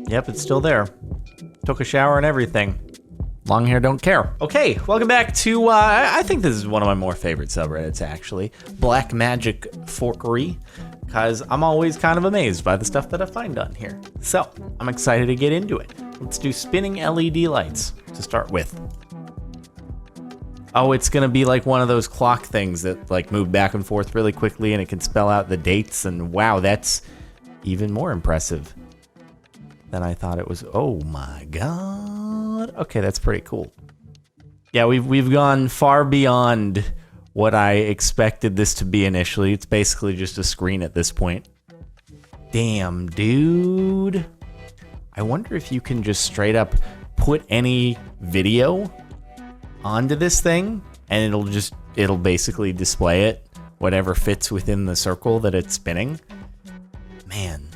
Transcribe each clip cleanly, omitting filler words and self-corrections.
Yep, it's still there. Took a shower and everything. Long hair don't care. Okay, welcome back to, I think this is one of my more favorite subreddits, actually. Black Magic Forkery, because I'm always kind of amazed by the stuff that I find on here. So, I'm excited to get into it. Let's do spinning LED lights to start with. Oh, it's gonna be like one of those clock things that like move back and forth really quickly and it can spell out the dates, and wow, that's even more impressive than I thought it was. Oh my god. Okay, that's pretty cool. Yeah, we've gone far beyond what I expected this to be initially. It's basically just a screen at this point. Damn, dude. I wonder if you can just straight up put any video onto this thing and it'll basically display it, whatever fits within the circle that it's spinning. Man,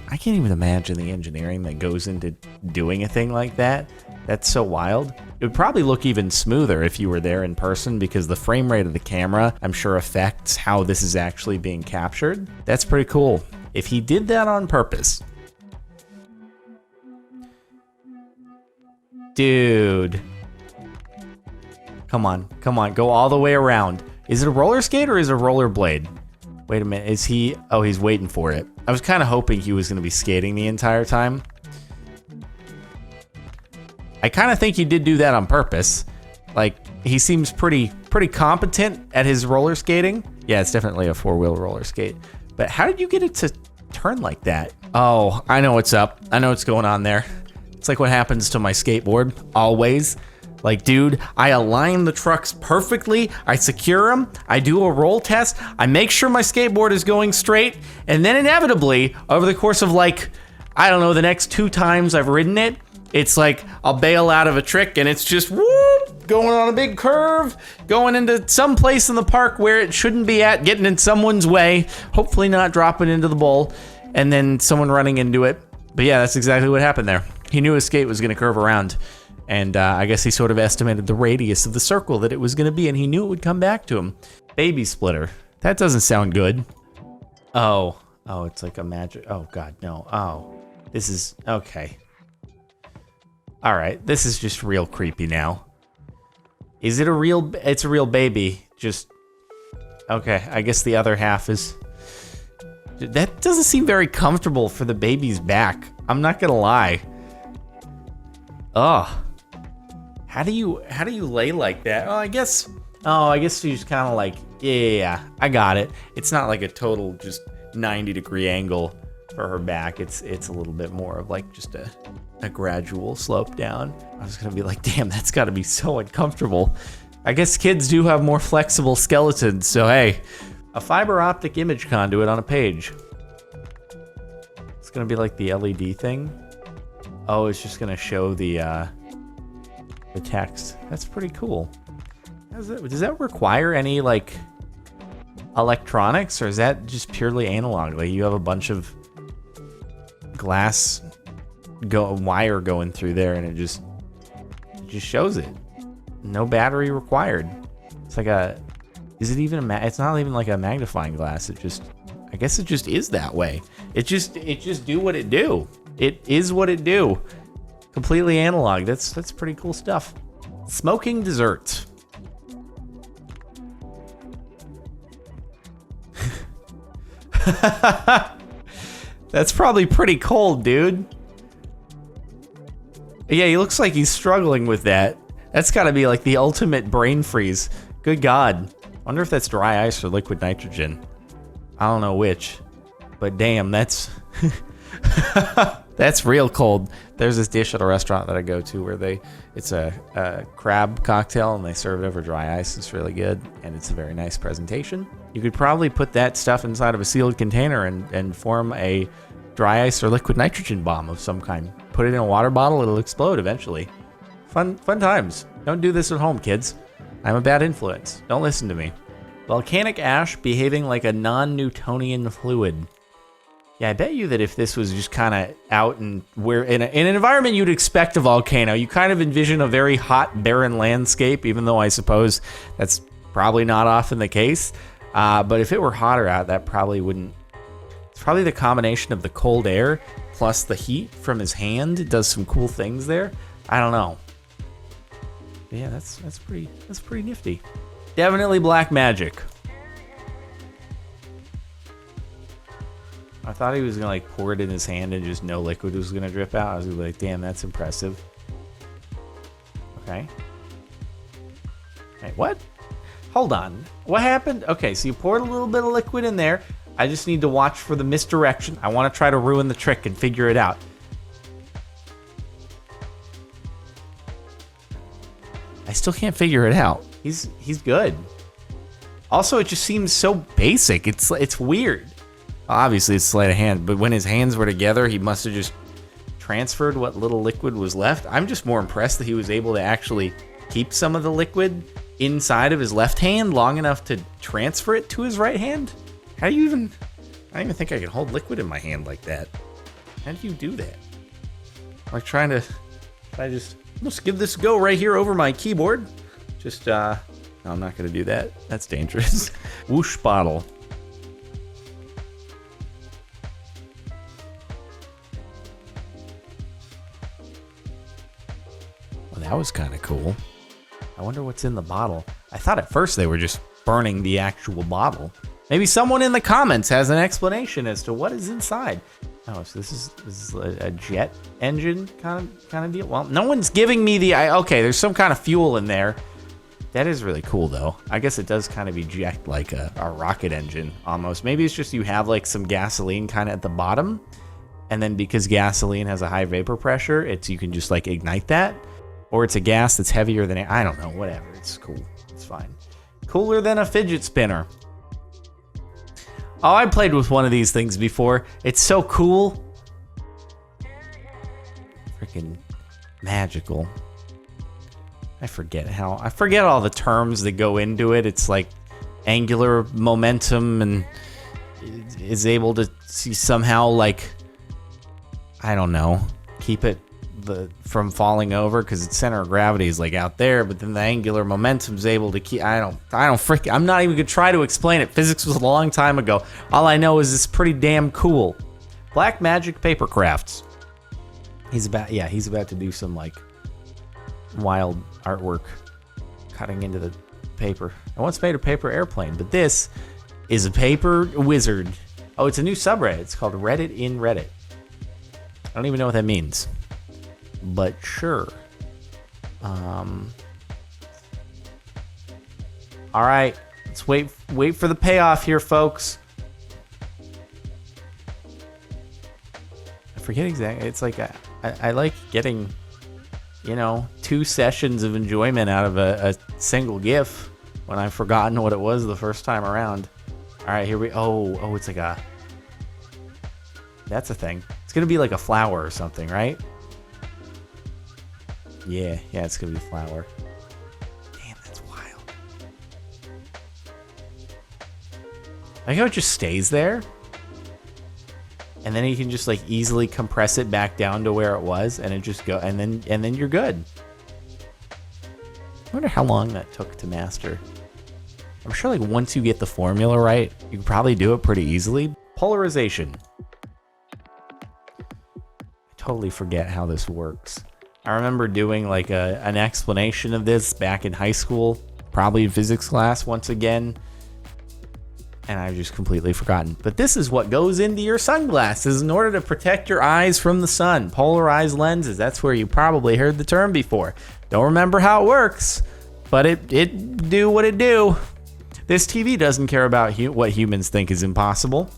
I can't even imagine the engineering that goes into doing a thing like that. That's so wild. It would probably look even smoother if you were there in person, because the frame rate of the camera, I'm sure, affects how this is actually being captured. That's pretty cool. If he did that on purpose. Dude. Come on, go all the way around. Is it a roller skate or is it a roller blade? Wait a minute, is he? Oh, he's waiting for it. I was kind of hoping he was going to be skating the entire time. I kind of think he did do that on purpose. Like, he seems pretty competent at his roller skating. Yeah, it's definitely a four-wheel roller skate. But how did you get it to turn like that? Oh, I know what's up. I know what's going on there. It's like what happens to my skateboard, always. Like, dude, I align the trucks perfectly, I secure them, I do a roll test, I make sure my skateboard is going straight, and then inevitably, over the course of like, I don't know, the next 2 times I've ridden it, it's like, I'll bail out of a trick and it's just, whoop, going on a big curve, going into some place in the park where it shouldn't be at, getting in someone's way, hopefully not dropping into the bowl, and then someone running into it. But yeah, that's exactly what happened there. He knew his skate was gonna curve around. And I guess he sort of estimated the radius of the circle that it was going to be, and he knew it would come back to him. Baby splitter. That doesn't sound good. Oh, it's like a magic. Oh, God, no. Oh, this is, okay. All right, this is just real creepy now. Is it a real, it's a real baby. Just, okay, I guess the other half is, that doesn't seem very comfortable for the baby's back. I'm not going to lie. Ugh. How do you lay like that? Oh, I guess you just kind of like, yeah, I got it. It's not like a total just 90-degree angle for her back. It's a little bit more of like just a gradual slope down. I was gonna be like, damn, that's gotta be so uncomfortable. I guess kids do have more flexible skeletons, so hey, a fiber optic image conduit on a page. It's gonna be like the LED thing. Oh, it's just gonna show the text. That's pretty cool. Does that require any like electronics, or is that just purely analog? Like you have a bunch of glass wire going through there, and it just shows it. No battery required. It's like a. Is it even it's not even like a magnifying glass. It just. I guess it just is that way. It just do what it do. It is what it do. Completely analog. That's pretty cool stuff. Smoking desserts. That's probably pretty cold, dude. Yeah, he looks like he's struggling with that. That's gotta be like the ultimate brain freeze. Good God. Wonder if that's dry ice or liquid nitrogen. I don't know which, but damn, that's that's real cold. There's this dish at a restaurant that I go to where it's a crab cocktail and they serve it over dry ice. It's really good and it's a very nice presentation. You could probably put that stuff inside of a sealed container and form a dry ice or liquid nitrogen bomb of some kind. Put it in a water bottle, it'll explode eventually. Fun times. Don't do this at home, kids. I'm a bad influence. Don't listen to me. Volcanic ash behaving like a non-Newtonian fluid. Yeah, I bet you that if this was just kind of out and where in an environment you'd expect a volcano, you kind of envision a very hot, barren landscape, even though I suppose that's Probably not often the case. But if it were hotter out, that probably wouldn't. It's probably the combination of the cold air plus the heat from his hand. It does some cool things there. I don't know. Yeah, that's pretty nifty. Definitely black magic. I thought he was gonna like pour it in his hand and just no liquid was gonna drip out. I was gonna be like, damn, that's impressive. Okay. Wait, what? Hold on. What happened? Okay, so you poured a little bit of liquid in there. I just need to watch for the misdirection. I want to try to ruin the trick and figure it out. I still can't figure it out. He's good. Also, it just seems so basic. It's weird. Obviously, it's sleight of hand, but when his hands were together, he must have just transferred what little liquid was left. I'm just more impressed that he was able to actually keep some of the liquid inside of his left hand long enough to transfer it to his right hand. How do you even... I don't even think I can hold liquid in my hand like that. How do you do that? Like trying to... Let's give this a go right here over my keyboard. Just, no, I'm not going to do that. That's dangerous. Whoosh bottle. Well, that was kind of cool. I wonder what's in the bottle. I thought at first they were just burning the actual bottle. Maybe someone in the comments has an explanation as to what is inside. Oh, so this is a jet engine kind of deal. Well, no one's giving me the... Okay, there's some kind of fuel in there. That is really cool, though. I guess it does kind of eject like a rocket engine, almost. Maybe it's just you have like some gasoline kind of at the bottom, and then because gasoline has a high vapor pressure, you can just like ignite that. Or it's a gas that's heavier than... I don't know, whatever. It's cool. It's fine. Cooler than a fidget spinner. Oh, I played with one of these things before. It's so cool. Freaking magical. I forget all the terms that go into it. It's like angular momentum and is able to see somehow like, I don't know, keep it from falling over because its center of gravity is like out there, but then the angular momentum is able to keep... I'm not even gonna try to explain it. Physics was a long time ago. All I know is it's pretty damn cool. Black Magic Paper Crafts. He's about to do some like wild artwork cutting into the paper. I once made a paper airplane, but this is a paper wizard. Oh, it's a new subreddit. It's called Reddit in Reddit. I don't even know what that means. But sure. All right, let's wait for the payoff here, folks. I forget exactly. It's like I like getting, 2 sessions of enjoyment out of a single GIF when I've forgotten what it was the first time around. All right, here we... Oh, it's like a... That's a thing. It's gonna be like a flower or something, right? Yeah, it's gonna be flour. Damn, that's wild. I like how it just stays there, and then you can just like easily compress it back down to where it was, and it just go, and then you're good. I wonder how long that took to master. I'm sure like once you get the formula right, you can probably do it pretty easily. Polarization. I totally forget how this works. I remember doing like an explanation of this back in high school, probably in physics class once again, and I've just completely forgotten. But this is what goes into your sunglasses in order to protect your eyes from the sun. Polarized lenses, that's where you probably heard the term before. Don't remember how it works, but it do what it do. This TV doesn't care about what humans think is impossible.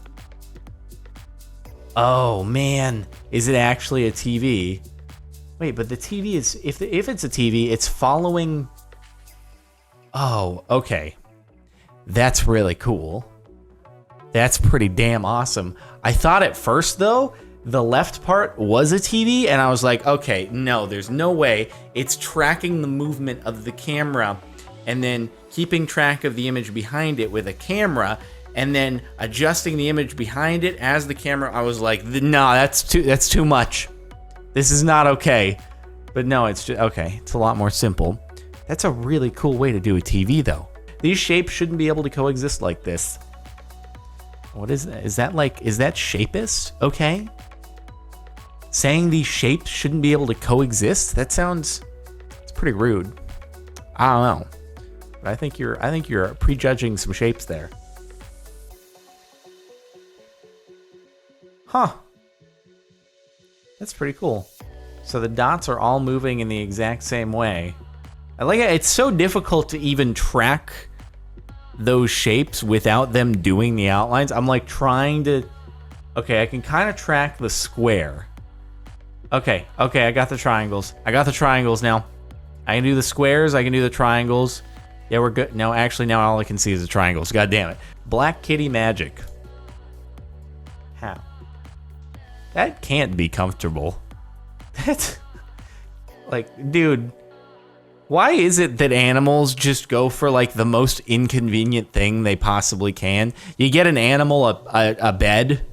Oh man, is it actually a TV? Wait, but the TV is, if it's a TV, it's following... Oh, okay. That's really cool. That's pretty damn awesome. I thought at first, though, the left part was a TV, and I was like, okay, no, there's no way. It's tracking the movement of the camera, and then keeping track of the image behind it with a camera, and then adjusting the image behind it as the camera. I was like, no, that's too much. This is not okay. But no, it's just okay. It's a lot more simple. That's a really cool way to do a TV, though. These shapes shouldn't be able to coexist like this. What is that? Is that shapist? Okay. Saying these shapes shouldn't be able to coexist? That sounds, it's pretty rude. I don't know. But I think you're prejudging some shapes there. Huh. That's pretty cool. So the dots are all moving in the exact same way. I like it. It's so difficult to even track those shapes without them doing the outlines. I'm like trying to... Okay, I can kind of track the square. Okay, I got the triangles. I got the triangles now. I can do the squares, I can do the triangles. Yeah, we're good. No, actually, now all I can see is the triangles. God damn it. Black Kitty magic. How? That can't be comfortable. That's... Like, dude... Why is it that animals just go for like the most inconvenient thing they possibly can? You get an animal a bed,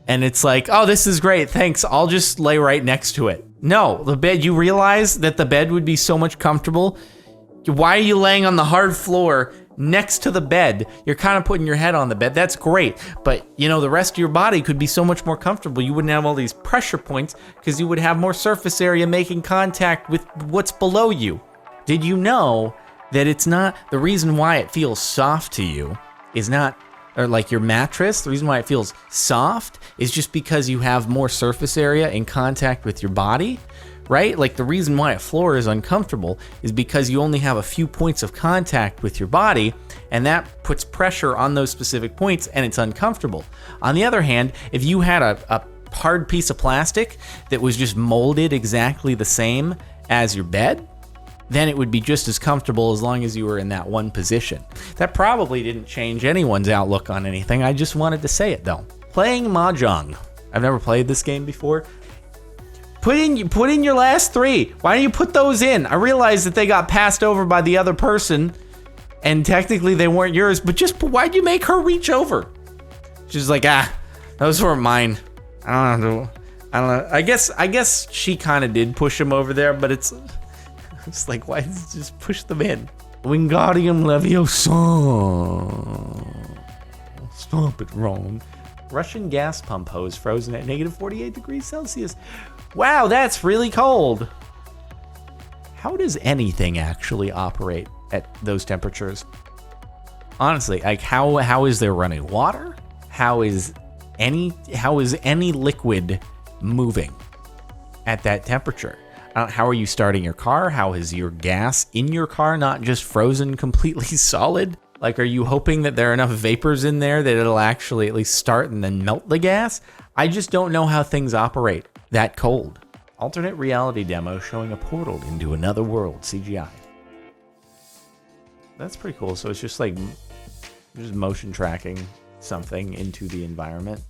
and it's like, oh, this is great, thanks, I'll just lay right next to it. No, the bed, you realize that the bed would be so much comfortable? Why are you laying on the hard floor next to the bed? You're kind of putting your head on the bed, that's great, but you know, the rest of your body could be so much more comfortable. You wouldn't have all these pressure points because you would have more surface area making contact with what's below you. Did you know that it's not, the reason why it feels soft to you is not, or like your mattress, the reason why it feels soft is just because you have more surface area in contact with your body, right? Like the reason why a floor is uncomfortable is because you only have a few points of contact with your body, and that puts pressure on those specific points and it's uncomfortable. On the other hand, if you had a hard piece of plastic that was just molded exactly the same as your bed, then it would be just as comfortable as long as you were in that one position. That probably didn't change anyone's outlook on anything. I just wanted to say it though. Playing Mahjong. I've never played this game before. Put in your last three. Why don't you put those in? I realize that they got passed over by the other person and technically they weren't yours, but just why'd you make her reach over? She's like, those weren't mine. I don't know. I guess she kind of did push him over there, but it's like, why just push them in? Wingardium Leviosa. Stop it, Ron. Russian gas pump hose frozen at negative 48 degrees Celsius. Wow, that's really cold. How does anything actually operate at those temperatures? Honestly, like how is there running water? How is any liquid moving at that temperature? How are you starting your car? How is your gas in your car not just frozen completely solid? Like, are you hoping that there are enough vapors in there that it'll actually at least start and then melt the gas? I just don't know how things operate that cold. Alternate reality demo showing a portal into another world, CGI. That's pretty cool. So it's just like, just motion tracking something into the environment.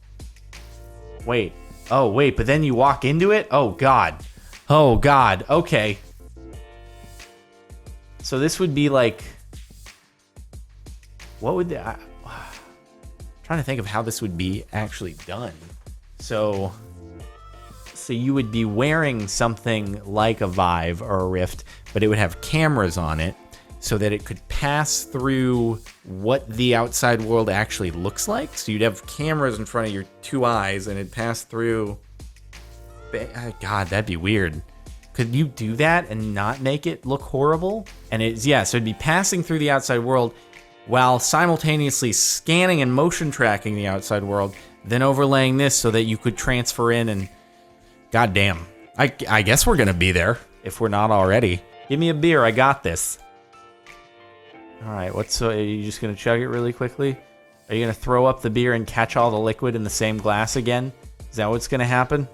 Wait. Oh, wait, but then you walk into it? Oh, God. Oh, God. Okay. So this would be like... What would... I'm trying to think of how this would be actually done. So you would be wearing something like a Vive or a Rift, but it would have cameras on it so that it could pass through what the outside world actually looks like. So you'd have cameras in front of your two eyes and it'd pass through... God, that'd be weird. Could you do that and not make it look horrible? And it's, yeah, so it'd be passing through the outside world while simultaneously scanning and motion tracking the outside world, then overlaying this so that you could transfer in and... Goddamn. I guess we're gonna be there, if we're not already. Give me a beer, I got this. Alright, are you just gonna chug it really quickly? Are you gonna throw up the beer and catch all the liquid in the same glass again? Is that what's gonna happen?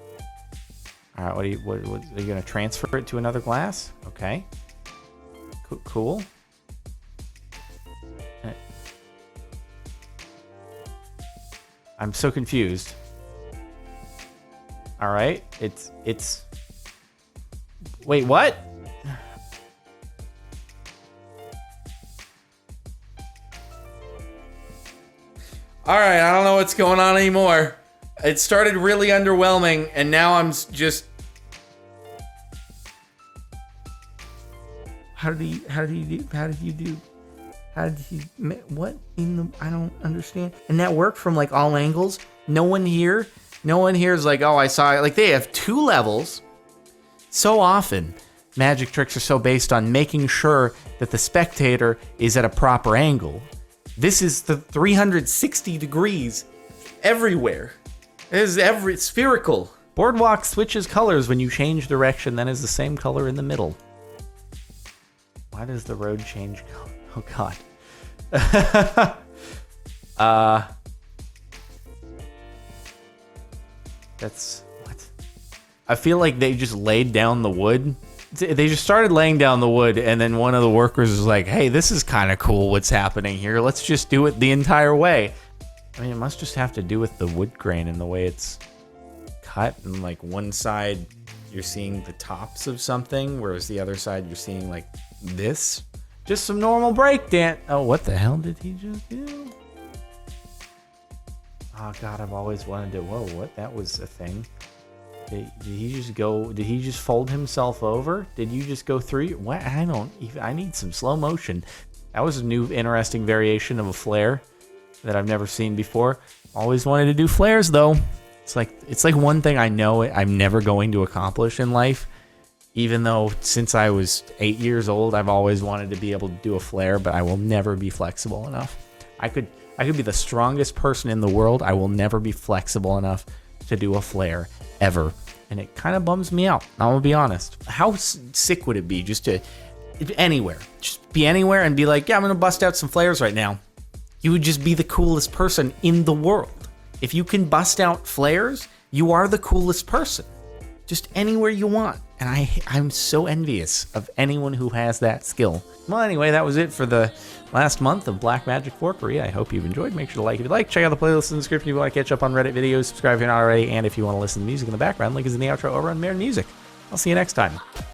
Alright, what are you gonna transfer it to another glass? Okay. Cool. I'm so confused. Alright, it's... Wait, what? Alright, I don't know what's going on anymore. It started really underwhelming, and now I'm just... How did you How did he, what in the, I don't understand. And that worked from like all angles. No one here is like, oh, I saw it. Like they have 2 levels. So often, magic tricks are so based on making sure that the spectator is at a proper angle. This is the 360 degrees everywhere. It is spherical. Boardwalk switches colors when you change direction, then is the same color in the middle. Why does the road change color? Oh God. That's what? I feel like they just laid down the wood. They just started laying down the wood, and then one of the workers was like, hey, this is kind of cool what's happening here. Let's just do it the entire way. I mean, it must just have to do with the wood grain and the way it's cut. And like one side, you're seeing the tops of something, whereas the other side, you're seeing like this. Just some normal breakdance. Oh, what the hell did he just do? Oh God, I've always wanted to. Whoa, what? That was a thing. Did he just go? Did he just fold himself over? Did you just go through? What? I don't even. I need some slow motion. That was a new, interesting variation of a flare that I've never seen before. Always wanted to do flares though. It's like one thing I know I'm never going to accomplish in life. Even though since I was 8 years old, I've always wanted to be able to do a flare, but I will never be flexible enough. I could be the strongest person in the world. I will never be flexible enough to do a flare ever. And it kind of bums me out. I'm gonna be honest. How sick would it be just to anywhere, just be anywhere and be like, yeah, I'm gonna bust out some flares right now. You would just be the coolest person in the world. If you can bust out flares, you are the coolest person. Just anywhere you want. And I'm so envious of anyone who has that skill. Well, anyway, that was it for the last month of Black Magic Forkery. I hope you've enjoyed. Make sure to like if you like. Check out the playlist in the description if you want to catch up on Reddit videos. Subscribe if you're not already. And if you want to listen to music in the background, link is in the outro over on Mere Music. I'll see you next time.